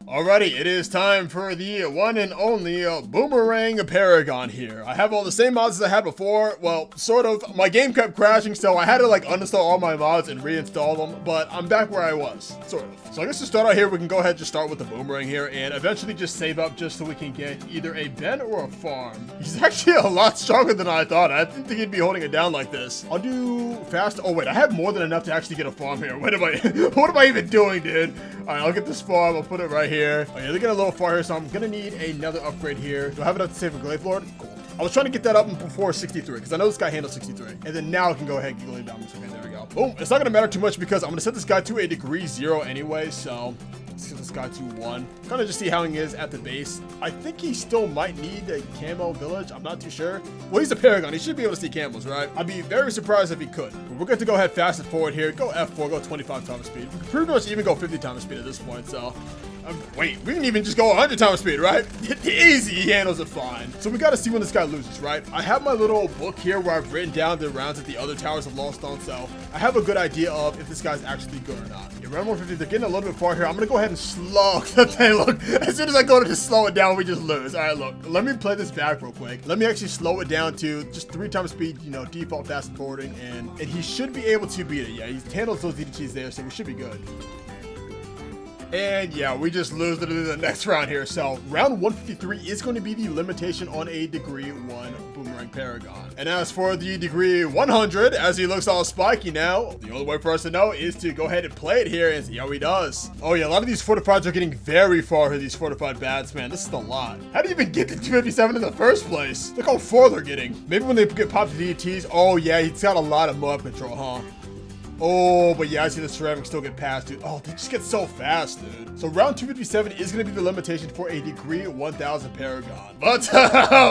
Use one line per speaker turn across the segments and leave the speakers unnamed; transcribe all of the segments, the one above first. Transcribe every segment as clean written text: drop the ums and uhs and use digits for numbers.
Alrighty, it is time for the one and only Boomerang Paragon here. I have all the same mods as I had before. Well, sort of. My game kept crashing, so I had to like uninstall all my mods and reinstall them, but I'm back where I was, sort of. So I guess to start out here, we can go ahead and just start with the Boomerang here and eventually just save up just so we can get either a Ben or a farm. He's actually a lot stronger than I thought. I didn't think he'd be holding it down like this. I'll do fast. Oh wait, I have more than enough to actually get a farm here. What am I even doing, dude? Alright, I'll get this farm. I'll put it right here. Oh yeah, they're getting a little far here, so I'm gonna need another upgrade here. Do I have enough to save a Glaive Lord? Cool. I was trying to get that up before 63, because I know this guy handles 63. And then now I can go ahead and get Glaive Diamonds. Okay, there we go. Boom. It's not gonna matter too much because I'm gonna set this guy to a degree 0 anyway, so let's set this guy to 1. Kind of just see how he is at the base. I think he still might need a camo village. I'm not too sure. Well, he's a Paragon. He should be able to see camos, right? I'd be very surprised if he could. But we're going to go ahead fast it forward here. Go F4, go 25 times speed. We could pretty much even go 50 times speed at this point, so... wait, we can even just go 100 times speed, right? Easy, he handles it fine. So we got to see when this guy loses, right? I have my little book here where I've written down the rounds that the other towers have lost on, so I have a good idea of if this guy's actually good or not. Yeah, round 150, they're getting a little bit far here. I'm going to go ahead and slow the thing. Look, as soon as I go to just slow it down, we just lose. All right, look, let me play this back real quick. Let me actually slow it down to just 3 times speed, you know, default fast forwarding, and he should be able to beat it. Yeah, he handles those DDTs there, so we should be good. And yeah, we just lose it in the next round here. So round 153 is going to be the limitation on a degree 1 Boomerang Paragon. And as for the degree 100, as he looks all spiky now, the only way for us to know is to go ahead and play it here and see how he does. Oh yeah, a lot of these fortifieds are getting very far here, these fortified bats, man. This is a lot. How do you even get to 257 in the first place? Look how far they're getting. Maybe when they get popped to DTs, oh yeah, he's got a lot of mob control, huh? Oh, but yeah, I see the ceramic still get past, dude. Oh, they just get so fast, dude. So round 257 is going to be the limitation for a degree 1000 Paragon. But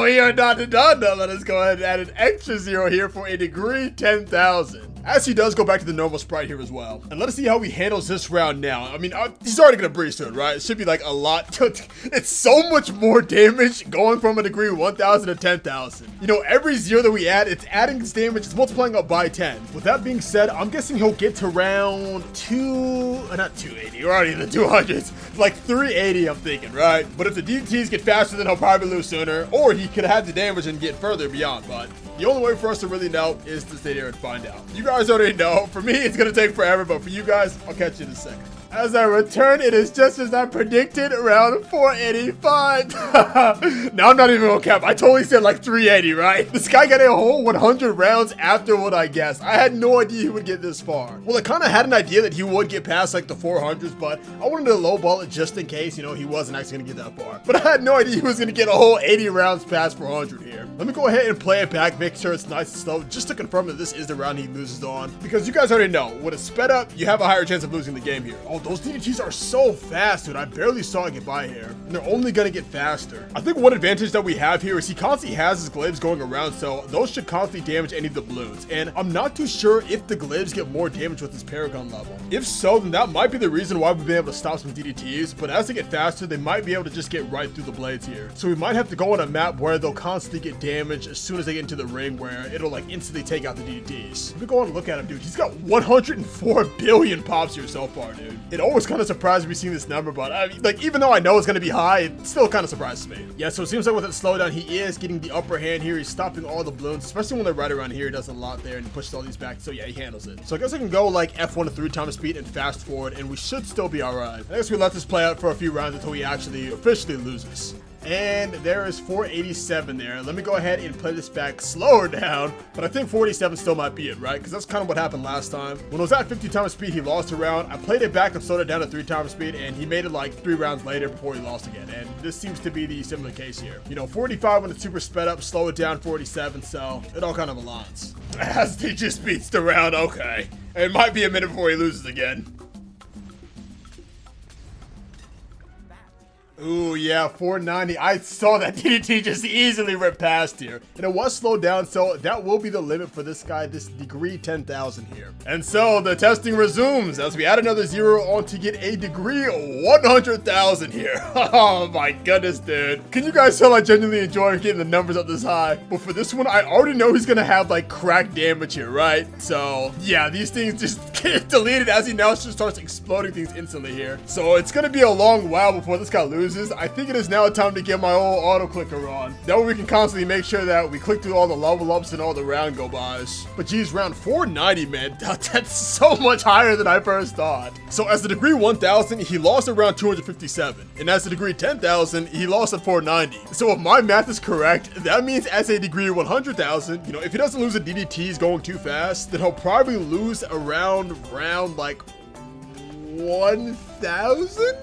we are not done though. Let us go ahead and add an extra 0 here for a degree 10,000. As he does go back to the normal sprite here as well. And let us see how he handles this round now. I mean, he's already going to breeze to it, right? It should be like a lot. It's so much more damage going from a degree 1000 to 10,000. You know, every 0 that we add, it's adding this damage. It's multiplying up by 10. With that being said, I'm guessing he'll get to round not 280. We're already in the 200s. Like 380, I'm thinking, right? But if the DTs get faster, then he'll probably lose sooner. Or he could have the damage and get further beyond. But the only way for us to really know is to stay there and find out. You guys already know. For me, it's going to take forever. But for you guys, I'll catch you in a second. As I return, it is just as I predicted, around 485. Now I'm not even gonna cap. I totally said like 380, right? This guy got a whole 100 rounds after what I guessed. I had no idea he would get this far. Well, I kind of had an idea that he would get past like the 400s, but I wanted to lowball it just in case, you know, he wasn't actually gonna get that far. But I had no idea he was gonna get a whole 80 rounds past 400 here. Let me go ahead and play it back, make sure it's nice and slow, just to confirm that this is the round he loses on. Because you guys already know, when it's sped up, you have a higher chance of losing the game here. Oh, those DDTs are so fast, dude. I barely saw it get by here. And they're only gonna get faster. I think one advantage that we have here is he constantly has his glaives going around, so those should constantly damage any of the balloons. And I'm not too sure if the glaives get more damage with his Paragon level. If so, then that might be the reason why we've been able to stop some DDTs, but as they get faster, they might be able to just get right through the blades here. So we might have to go on a map where they'll constantly get damaged as soon as they get into the ring, where it'll like instantly take out the DDTs. If we go on and look at him, dude, he's got 104 billion pops here so far, dude. It always kind of surprised me seeing this number, but I mean, like, even though I know it's going to be high, it still kind of surprises me. Yeah, so it seems like with that slowdown, he is getting the upper hand here. He's stopping all the balloons, especially when they're right around here. He does a lot there and he pushes all these back. So yeah, he handles it. So I guess I can go like F1 to 3 times speed and fast forward, and we should still be all right. I guess we let this play out for a few rounds until he actually officially loses. And there is 487 there. Let me go ahead and play this back slower down, but I think 487 still might be it, right? Because that's kind of what happened last time. When it was at 50 times speed, he lost a round. I played it back and slowed it down to 3 times speed, and he made it like 3 rounds later before he lost again. And this seems to be the similar case here. You know, 45 when it's super sped up, slow it down 47, so it all kind of aligns. As he just beats the round, okay. It might be a minute before he loses again. Ooh, yeah, 490. I saw that DDT just easily rip past here. And it was slowed down, so that will be the limit for this guy, this degree 10,000 here. And so the testing resumes as we add another 0 on to get a degree 100,000 here. Oh my goodness, dude. Can you guys tell I genuinely enjoy getting the numbers up this high? But for this one, I already know he's gonna have like crack damage here, right? So yeah, these things just get deleted as he now just starts exploding things instantly here. So it's gonna be a long while before this guy loses. I think it is now time to get my old auto clicker on. That way we can constantly make sure that we click through all the level ups and all the round go bys. But geez, round 490, man, that's so much higher than I first thought. So as the degree 1000, he lost around 257. And as the degree 10,000, he lost at 490. So if my math is correct, that means as a degree 100,000, you know, if he doesn't lose a DDTs going too fast, then he'll probably lose around like 1,000?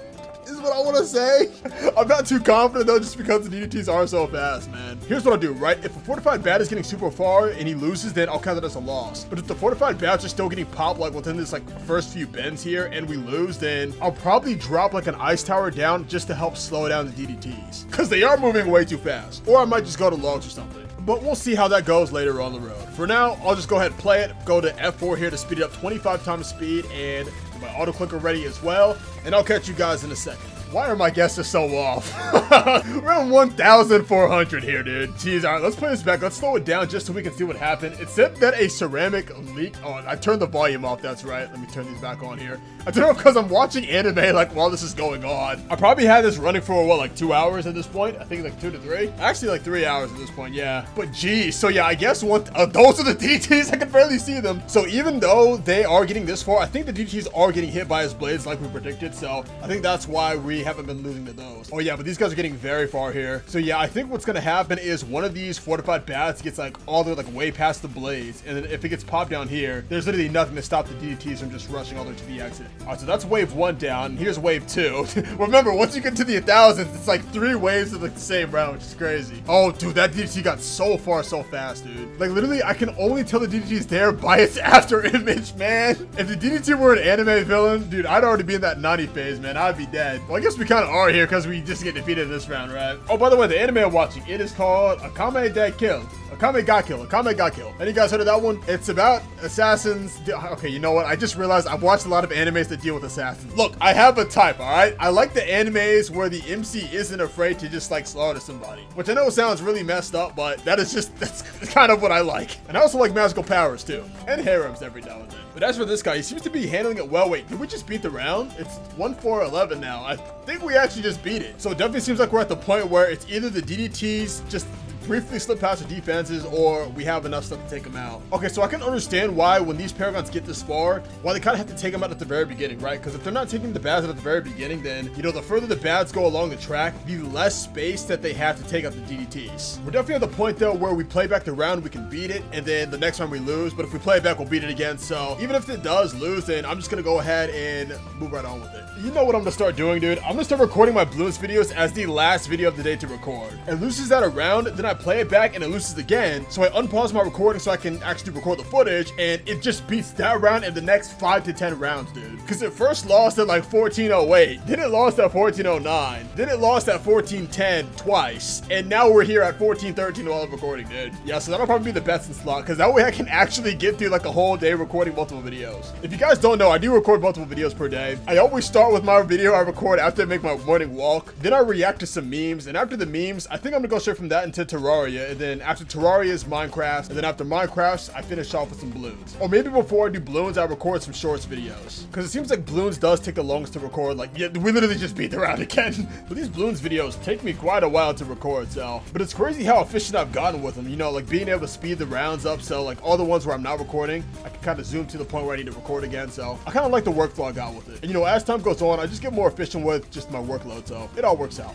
Is what I want to say. I'm not too confident though, just because the DDTs are so fast, man. Here's what I'll do, right? If a fortified bat is getting super far and he loses, then I'll count it as a loss. But if the fortified bats are still getting popped like within this like first few bends here and we lose, then I'll probably drop like an ice tower down just to help slow down the DDTs, because they are moving way too fast. Or I might just go to logs or something. But we'll see how that goes later on the road. For now, I'll just go ahead and play it. Go to F4 here to speed it up 25 times speed, and my auto clicker ready as well. And I'll catch you guys in a second. Why are my guesses so off? Around 1,400 here, dude. Jeez, all right, let's play this back. Let's slow it down just so we can see what happened. It said that a ceramic leak. Oh, I turned the volume off. That's right. Let me turn these back on here. I turned it off because I'm watching anime like while this is going on. I probably had this running for what, like 2 hours at this point? I think like 2 to 3. Actually, like 3 hours at this point. Yeah. But geez, so yeah, I guess those are the DDTs. I can barely see them. So even though they are getting this far, I think the DDTs are getting hit by his blades like we predicted. So I think that's why we haven't been losing to those. Oh yeah, but these guys are getting very far here. So yeah, I think what's gonna happen is one of these fortified bats gets like all the way like way past the blades, and then if it gets popped down here, there's literally nothing to stop the DDTs from just rushing all the way to the exit. All right, so that's wave 1 down. Here's wave 2. Remember, once you get to the 1,000s, it's like 3 waves of like the same round, which is crazy. Oh dude, that DDT got so far so fast, dude. Like literally, I can only tell the DDT is there by its after image, man. If the DDT were an anime villain, dude, I'd already be in that 90 phase, man. I'd be dead. Well, I guess we kind of are here because we just get defeated in this round, right? Oh, by the way, the anime I'm watching, it is called Akame Dead Kill. Akame got killed. Akame got killed. Any guys heard of that one? It's about assassins. Okay, you know what? I just realized I've watched a lot of animes that deal with assassins. Look, I have a type, all right? I like the animes where the MC isn't afraid to just like slaughter somebody, which I know sounds really messed up, but that's kind of what I like. And I also like magical powers too, and harems every now and then. But as for this guy, he seems to be handling it well. Wait, did we just beat the round? It's 1-4-11 now. I think we actually just beat it. So it definitely seems like we're at the point where it's either the DDTs just briefly slip past the defenses, or we have enough stuff to take them out. Okay, so I can understand why when these Paragons get this far, why they kind of have to take them out at the very beginning, right? Because if they're not taking the bads out at the very beginning, then, you know, the further the bads go along the track, the less space that they have to take out the DDTs. We're definitely at the point, though, where we play back the round, we can beat it, and then the next round we lose, but if we play it back, we'll beat it again. So even if it does lose, then I'm just going to go ahead and move right on with it. You know what I'm going to start doing, dude? I'm going to start recording my Bloons videos as the last video of the day to record. It loses that a round, then I play it back, and it loses again, so I unpause my recording so I can actually record the footage, and it just beats that round and the next 5 to 10 rounds, dude. Because it first lost at like 14:08, then it lost at 14:09, then it lost at 14:10 twice, and now we're here at 14:13 while I'm recording, dude. Yeah, so that'll probably be the best in slot, because that way I can actually get through like a whole day recording multiple videos. If you guys don't know, I do record multiple videos per day. I always start with my video I record after I make my morning walk, then I react to some memes, and after the memes, I think I'm gonna go straight from that into Terraria, and then after Terraria is Minecraft, and then after Minecraft, I finish off with some Bloons. Or maybe before I do Bloons, I record some shorts videos. Because it seems like Bloons does take the longest to record. Like, yeah, we literally just beat the round again. But these Bloons videos take me quite a while to record, so. But it's crazy how efficient I've gotten with them, you know, like being able to speed the rounds up, so like all the ones where I'm not recording, I can kind of zoom to the point where I need to record again, so. I kind of like the workflow I got with it. And you know, as time goes on, I just get more efficient with just my workload, so it all works out.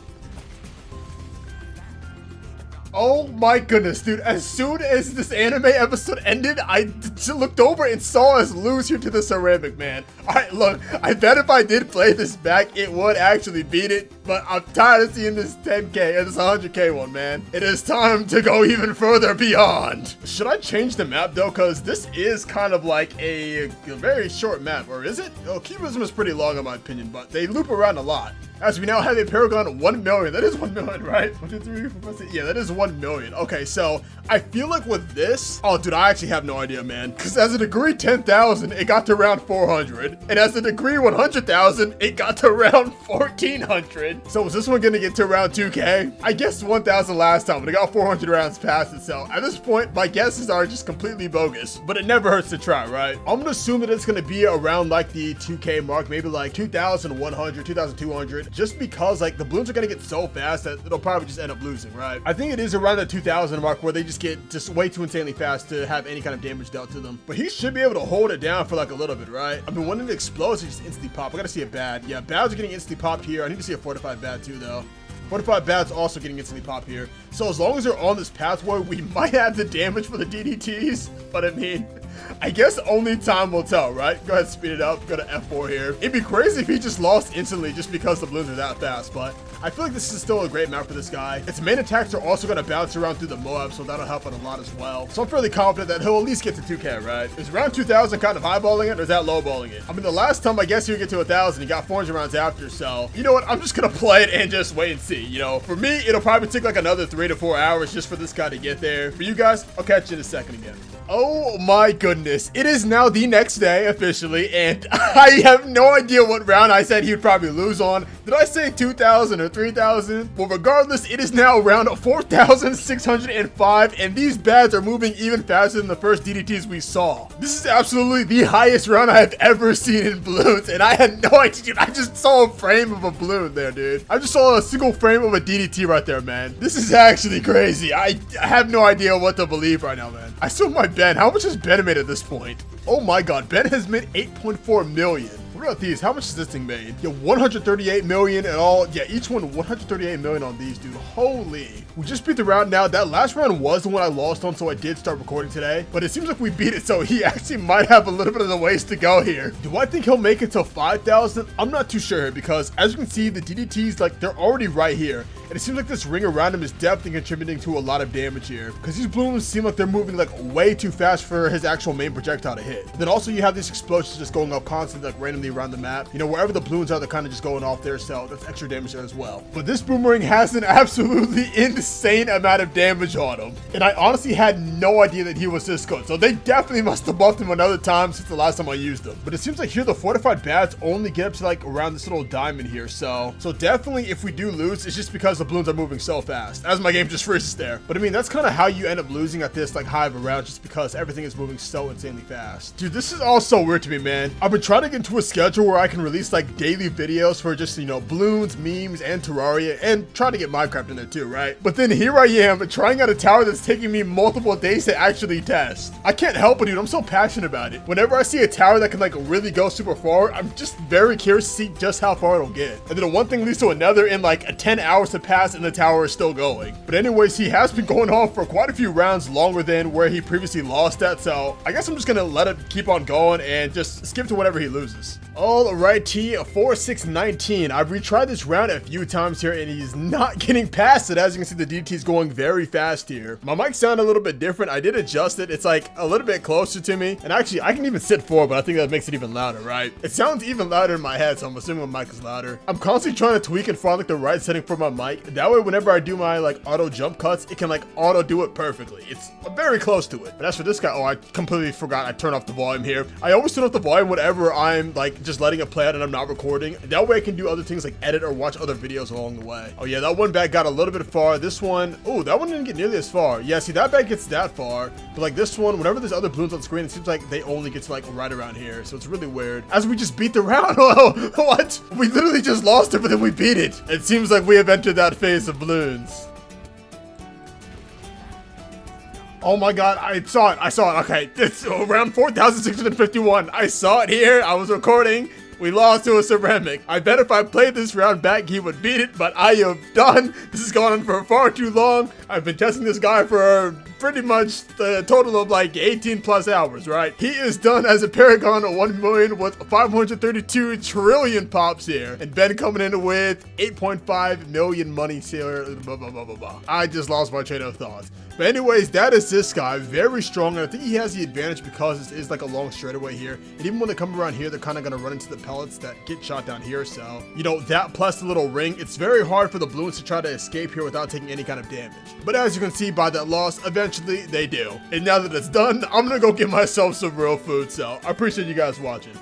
Oh my goodness, dude. As soon as this anime episode ended, I looked over and saw us lose here to the ceramic, man. Alright, look, I bet if I did play this back, it would actually beat it. But I'm tired of seeing this 10K and this 100K one, man. It is time to go even further beyond. Should I change the map, though? Because this is kind of like a very short map. Or is it? Oh, Cubism is pretty long, in my opinion, but they loop around a lot. As we now have a Paragon 1 million. That is 1 million, right? 1, 2, 3, 4, 5, 6. Yeah, that is 1 million. Okay, so I feel like with this, oh, dude, I actually have no idea, man. Because as a degree 10,000, it got to around 400. And as a degree 100,000, it got to around 1,400. So is this one going to get to around 2K? I guessed 1,000 last time, but it got 400 rounds past it. So at this point, my guesses are just completely bogus. But it never hurts to try, right? I'm going to assume that it's going to be around like the 2K mark, maybe like 2,100, 2,200. Just because like the balloons are going to get so fast that it'll probably just end up losing, right? I think it is around the 2,000 mark where they just get just way too insanely fast to have any kind of damage dealt to them. But he should be able to hold it down for like a little bit, right? I mean, when it explodes, it just instantly pop. I got to see a bad. Yeah, bads are getting instantly popped here. I need to see a fortified bad too, though. Fortified bad's also getting instantly popped here. So as long as they're on this pathway, we might have the damage for the DDTs. But I mean, I guess only time will tell, right? Go ahead, speed it up. Go to F4 here. It'd be crazy if he just lost instantly just because the balloons are that fast. But I feel like this is still a great map for this guy. Its main attacks are also going to bounce around through the Moab, so that'll help it a lot as well. So I'm fairly confident that he'll at least get to 2K, right? Is around 2,000 kind of highballing it, or is that lowballing it? I mean, the last time I guess he would get to 1,000, he got 400 rounds after, so you know what? I'm just going to play it and just wait and see. You know, for me, it'll probably take like another 3 to 4 hours just for this guy to get there. For you guys, I'll catch you in a second again. Oh my goodness. It is now the next day officially, and I have no idea what round I said he would probably lose on. Did I say 2,000 or 3,000? Well, regardless, it is now around 4,605, and these bads are moving even faster than the first DDTs we saw. This is absolutely the highest round I have ever seen in balloons, and I had no idea. I just saw a frame of a balloon there, dude. I just saw a single frame of a DDT right there, man. This is actually crazy. I have no idea what to believe right now, man. I saw my Ben. How much has Ben made at this point? Oh my god, Ben has made 8.4 million. What about these? How much has this thing made? Yeah, 138 million and all. Yeah, each one 138 million on these, dude. Holy. We just beat the round now. That last round was the one I lost on, so I did start recording today. But it seems like we beat it, so he actually might have a little bit of the ways to go here. Do I think he'll make it to 5,000? I'm not too sure because as you can see, the DDTs, like, they're already right here. And it seems like this ring around him is definitely contributing to a lot of damage here. Because these balloons seem like they're moving like way too fast for his actual main projectile to hit. Then also you have these explosions just going off constantly, like randomly around the map. You know, wherever the balloons are, they're kind of just going off there, so that's extra damage there as well. But this boomerang has an absolutely insane amount of damage on him. And I honestly had no idea that he was this good. So they definitely must have buffed him another time since the last time I used him. But it seems like here the fortified bats only get up to like around this little diamond here. So definitely if we do lose, it's just because the balloons are moving so fast. As my game just freezes there. But I mean, that's kind of how you end up losing at this like high of a round, just because everything is moving so insanely fast. Dude, this is all so weird to me, man. I've been trying to get into a schedule where I can release like daily videos for just, you know, balloons, memes, and Terraria, and try to get Minecraft in there too, right? But then here I am trying out a tower that's taking me multiple days to actually test. I can't help it, dude. I'm so passionate about it. Whenever I see a tower that can like really go super far, I'm just very curious to see just how far it'll get. And then one thing leads to another, in like 10 hours to pass and the tower is still going. But anyways, he has been going on for quite a few rounds longer than where he previously lost at, so I guess I'm just gonna let it keep on going and just skip to whenever he loses. Alrighty, 4-6-19. I've retried this round a few times here and he's not getting past it. As you can see, the DT is going very fast here. My mic sounded a little bit different. I did adjust it. It's like a little bit closer to me. And actually, I can even sit forward, but I think that makes it even louder, right? It sounds even louder in my head, so I'm assuming my mic is louder. I'm constantly trying to tweak and find like the right setting for my mic. That way, whenever I do my like auto jump cuts, it can like auto do it perfectly. It's very close to it. But as for this guy, oh, I completely forgot I turned off the volume here. I always turn off the volume whenever I'm like just letting it play out and I'm not recording. That way I can do other things like edit or watch other videos along the way. Oh yeah, that one bag got a little bit far. This one, oh, that one didn't get nearly as far. Yeah, see, that bag gets that far. But like this one, whenever there's other balloons on screen, it seems like they only get to like right around here. So it's really weird. As we just beat the round. Oh, what? We literally just lost it, but then we beat it. It seems like we have entered that phase of balloons. Oh my god, I saw it, okay. It's around 4,651. I saw it here, I was recording. We lost to a ceramic. I bet if I played this round back, he would beat it, but I am done. This has gone on for far too long. I've been testing this guy for pretty much the total of like 18 plus hours, right? He is done as a Paragon of 1 million with 532 trillion pops here. And Ben coming in with 8.5 million money sailor. Blah, blah, blah, blah, blah. I just lost my train of thought. But anyways, that is this guy. Very strong. And I think he has the advantage because this is like a long straightaway here. And even when they come around here, they're kind of going to run into the pellets that get shot down here. So, you know, that plus the little ring, it's very hard for the Bloons to try to escape here without taking any kind of damage. But as you can see by that loss, eventually they do. And now that it's done, I'm going to go get myself some real food. So I appreciate you guys watching.